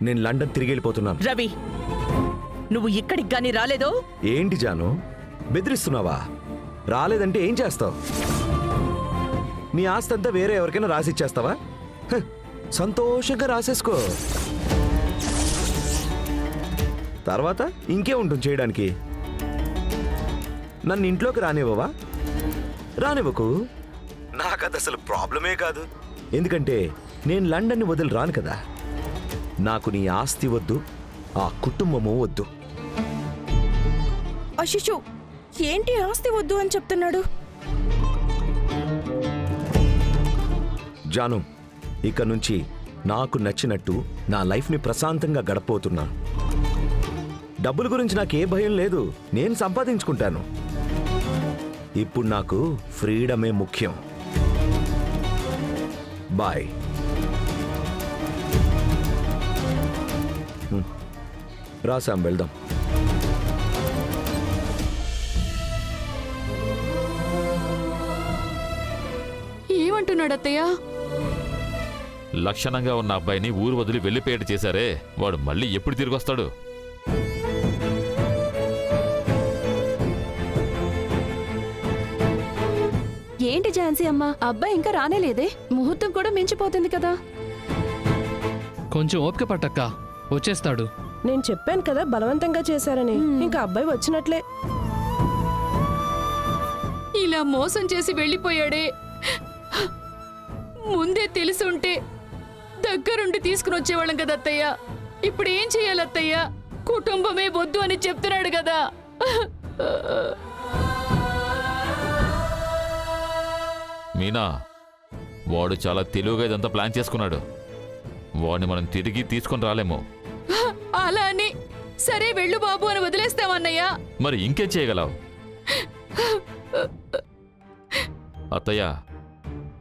నేను లండన్ తిరిగి వెళ్ళిపోతున్నాను. రవి, నువ్వు ఇక్కడికి గానీ రాలేదో? ఏంటి జాను, బెదిరిస్తున్నావా? రాలేదంటే ఏం చేస్తావు? నీ ఆస్తి అంతా వేరే ఎవరికైనా రాసిచ్చేస్తావా? సంతోషంగా రాసేసుకో. తర్వాత ఇంకే ఉంటుంది చేయడానికి. నన్ను ఇంట్లోకి రానివ్వవా? రానివ్వకు. నాకు అది అసలు ప్రాబ్లమే కాదు. ఎందుకంటే నేను లండన్ని వదిలి రాను కదా. నాకు నీ ఆస్తి వద్దు, ఆ కుటుంబము వద్దు. అశిషు, ఏంటి ఆస్తి వద్దు అని చెప్తున్నాడు? జాను, ఇక నుంచి నాకు నచ్చినట్టు నా లైఫ్ని ప్రశాంతంగా గడపబోతున్నాను. డబ్బుల గురించి నాకు ఏ భయం లేదు. నేను సంపాదించుకుంటాను. ఇప్పుడు నాకు ఫ్రీడమే ముఖ్యం. బాయ్. రాసాం, వెళ్దాం. ఏమంటున్నాడు అత్తయ్య? లక్షణంగా ఉన్న అబ్బాయిని ఊరు వదిలి వెళ్లిపోయేట చేశారే, వాడు మళ్ళీ ఎప్పుడు తిరిగి వస్తాడు? ఏంటి ఝాన్సీ అమ్మ, అబ్బాయి ఇంకా రానేలేదే? ముహూర్తం కూడా మించిపోతుంది కదా. కొంచెం ఓపిక పట్టక్క, వచ్చేస్తాడు. నేను చెప్పాను కదా బలవంతంగా చేశారని. ఇంకా అబ్బాయి వచ్చినట్లే. ఇలా మోసం చేసి వెళ్ళిపోయాడే. ముందే తెలుసుంటే దగ్గరుండి తీసుకుని వచ్చేవాళ్ళం కదా అత్తయ్య. ఇప్పుడు ఏం చెయ్యాలి అత్తయ్య? కుటుంబమే వద్దు అని చెప్తున్నాడు కదా. మీనా, వాడు చాలా తెలివిగా ఇదంతా ప్లాన్ చేసుకున్నాడు. వాడిని మనం తిరిగి తీసుకొని రాలేము. అలా అని సరే వెళ్ళు బాబు అని వదిలేస్తామన్నయ్య. మరి ఇంకేం చేయగలవు? అత్తయ్య,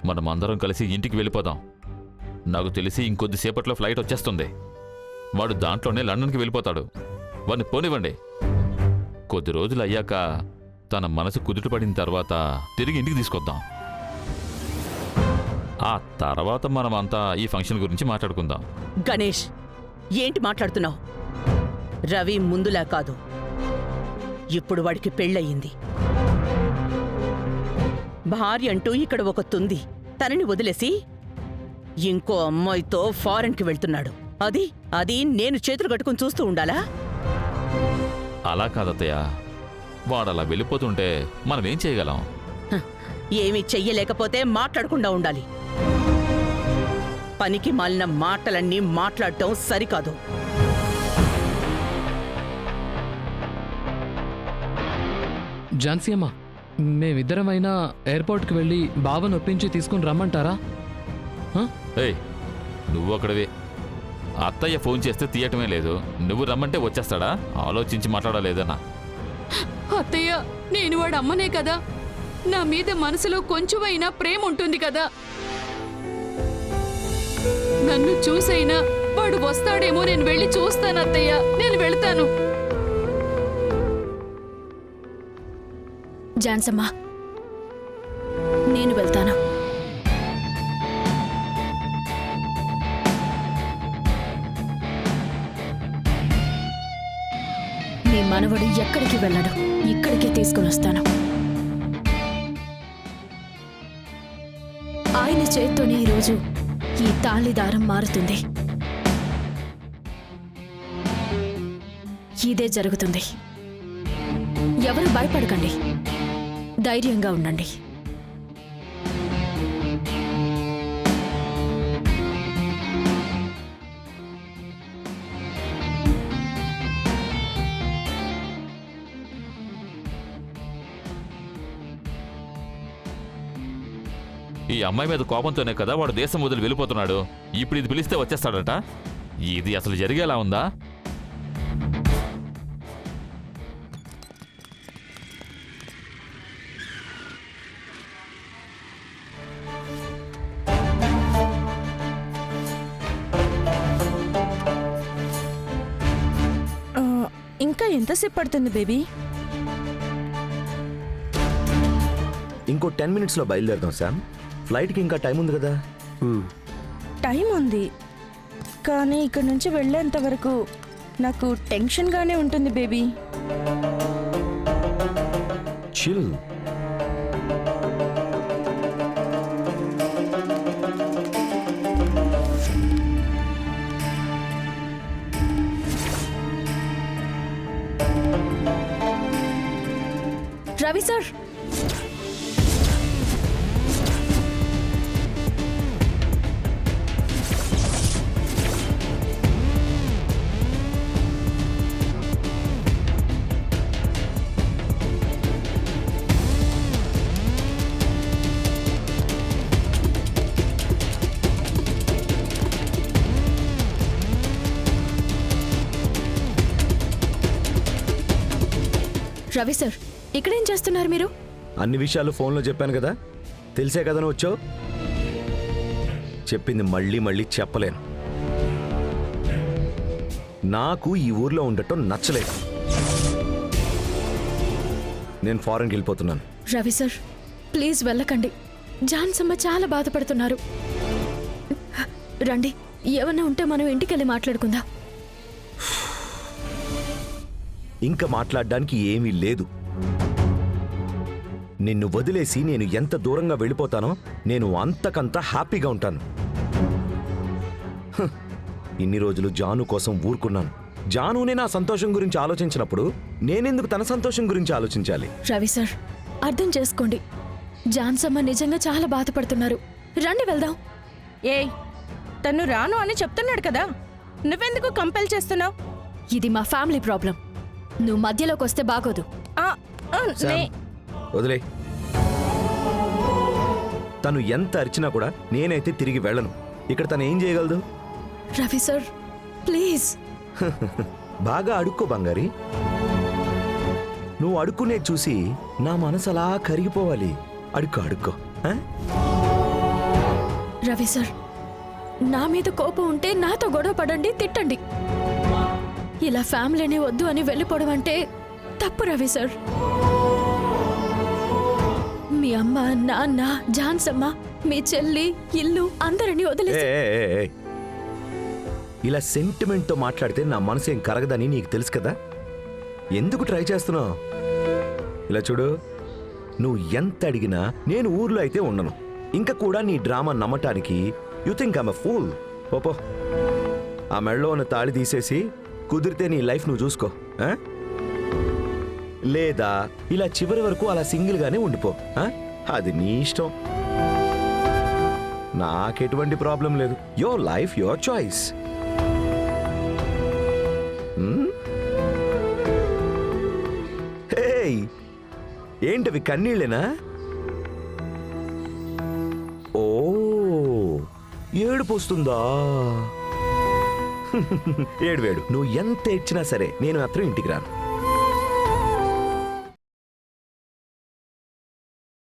మనం అందరం కలిసి ఇంటికి వెళ్ళిపోదాం. నాకు తెలిసి ఇంకొద్దిసేపట్లో ఫ్లైట్ వచ్చేస్తుంది. వాడు దాంట్లోనే లండన్కి వెళ్ళిపోతాడు. వాడిని పోనివ్వండి. కొద్ది రోజులు అయ్యాక తన మనసు కుదుటపడిన తర్వాత తిరిగి ఇంటికి తీసుకొద్దాం. ఆ తర్వాత మనమంతా ఈ ఫంక్షన్ గురించి మాట్లాడుకుందాం. గణేష్, ఏంటి మాట్లాడుతున్నావు? రవి ముందులా కాదు. ఇప్పుడు వాడికి పెళ్ళయింది. భార్య అంటూ ఇక్కడ ఒకతుంది. తనని వదిలేసి ఇంకో అమ్మాయితో ఫారెన్కి వెళ్తున్నాడు. అది నేను చేతులు కట్టుకుని చూస్తూ ఉండాలా? అలా కాదత్తయ్య, వాడలా వెళ్ళిపోతుంటే మనం ఏం చేయగలం? ఏమీ చెయ్యలేకపోతే మాట్లాడకుండా ఉండాలి. పనికి మాలిన మాటలన్నీ మాట్లాడటం సరికాదు. ఝాన్సీ అమ్మ, మేమిద్దరమైనా ఎయిర్పోర్ట్కి వెళ్ళి బావను ఒప్పించి తీసుకుని రమ్మంటారా? ఏయ్, నువ్వు అక్కడవే. అత్తయ్య ఫోన్ చేస్తే తీయటమే లేదు. నువ్వు రమ్మంటే వచ్చేస్తాడా? ఆలోచించి మాట్లాడలేదన్నా. అత్తయ్య, నేను వాడు అమ్మనే కదా. నా మీద మనసులో కొంచెమైనా ప్రేమ ఉంటుంది కదా. నన్ను చూసైనా వాడు వస్తాడేమో నేను వెళ్ళి చూస్తాను అత్తయ్య. నేను వెళ్తాను. జాన్సమ్మా, నేను వెళ్తాను. నీ మనవడు ఎక్కడికి వెళ్ళడు, ఇక్కడికే తీసుకుని వస్తాను. ఆయన చేత్తోనే ఈరోజు ఈ తాళిదారం మారుతుంది. ఇదే జరుగుతుంది. ఎవరు భయపడకండి, ధైర్యంగా ఉండండి. ఈ అమ్మాయి మీద కోపంతోనే కదా వాడు దేశం వదిలి వెళ్ళిపోతున్నాడు. ఇప్పుడు ఇది పిలిస్తే వచ్చేస్తాడట. ఇది అసలు జరిగేలా ఉందా? ఇంకా ఎంతసేపు పడుతుంది బేబీ? ఇంకో 10 minutesలో బయలుదేరదాం శామ్. ఫ్లైట్కి ఇంకా టైం ఉంది కదా. టైం ఉంది, కానీ ఇక్కడ నుంచి వెళ్ళేంత వరకు నాకు టెన్షన్గానే ఉంటుంది baby. Chill. Ravi sir, Ravi sir, ఇక్కడేం చేస్తున్నారు మీరు? అన్ని విషయాలు ఫోన్లో చెప్పాను కదా, తెలిసే కదా నువ్వు వచ్చావు. చెప్పింది మళ్ళీ మళ్ళీ చెప్పలేను. నాకు ఈ ఊర్లో ఉండటం నచ్చలేదు. నేను ఫారెన్కి వెళ్ళిపోతున్నాను. రవి సార్, ప్లీజ్ వెళ్ళకండి. జాన్సమ్మ చాలా బాధపడుతున్నారు. రండి, ఏమన్నా ఉంటే మనం ఇంటికెళ్ళి మాట్లాడుకుందాం. ఇంకా మాట్లాడడానికి ఏమీ లేదు. నిన్ను వదిలేసి నేను ఎంత దూరంగా వెళ్ళిపోతానో నేను అంతకంత హ్యాపీగా ఉంటాను. ఇన్ని రోజులు జాను కోసం ఊరుకున్నాను. జానునే నా సంతోషం గురించి ఆలోచించినప్పుడు నేనెందుకు తన సంతోషం గురించి ఆలోచించాలి? రవి సార్, అర్థం చేసుకోండి. జాన్సమ్మ నిజంగా చాలా బాధపడుతున్నారు. రండి వెళ్దాం. ఏయ్, తను రాను అని చెప్తున్నాడు కదా, నువ్వెందుకు కంపెల్ చేస్తున్నావు? ఇది మా ఫ్యామిలీ ప్రాబ్లం. నువ్వు మధ్యలోకి వస్తే బాగోదు. వదిలే. తను ఎంత అరిచినా కూడా నేనైతే తిరిగి వెళ్ళను. ఇక్కడ తను ఏం చేయగలదు? Ravi sir, please. బాగా అడుక్కో బంగారి. నువ్వు అడుక్కునే చూసి నా మనసు అలా కరిగిపోవాలి. అడుక్కో అడుక్కో. ఆ? రవి సార్, నా మీద కోపం ఉంటే నాతో గొడవ పడండి, తిట్టండి. ఇలా ఫ్యామిలీని వద్దు అని వెళ్ళిపోవడం అంటే తప్పు రవి సార్. మీ అమ్మ, నాన్న, జాన్సమ్మ, మీ చెల్లి, ఇల్లు అందరినీ వదిలేసి ఇలా సెంటిమెంట్తో మాట్లాడితే నా మనసు ఏం కరగదని నీకు తెలుసు కదా. ఎందుకు ట్రై చేస్తున్నావు? ఇలా చూడు, నువ్వు ఎంత అడిగినా నేను ఊర్లో అయితే ఉండను. ఇంకా కూడా నీ డ్రామా నమ్మటానికి you think I'm a fool. పోపో. ఆ మెడలో ఉన్న తాళి తీసేసి కుదిరితే నీ లైఫ్ నువ్వు చూసుకో. ఆ? లేదా ఇలా చివరి వరకు అలా సింగిల్గానే ఉండిపో. ఆ? అది నీ ఇష్టం. నాకెటువంటి ప్రాబ్లం లేదు. Your life, your choice. ఏంటవి, కన్నీళ్ళేనా? ఓ, ఏడుపు వస్తుందా? ఏడువేడు. నువ్వు ఎంత ఏడ్చినా సరే నేను మాత్రం ఇంటికి రాను.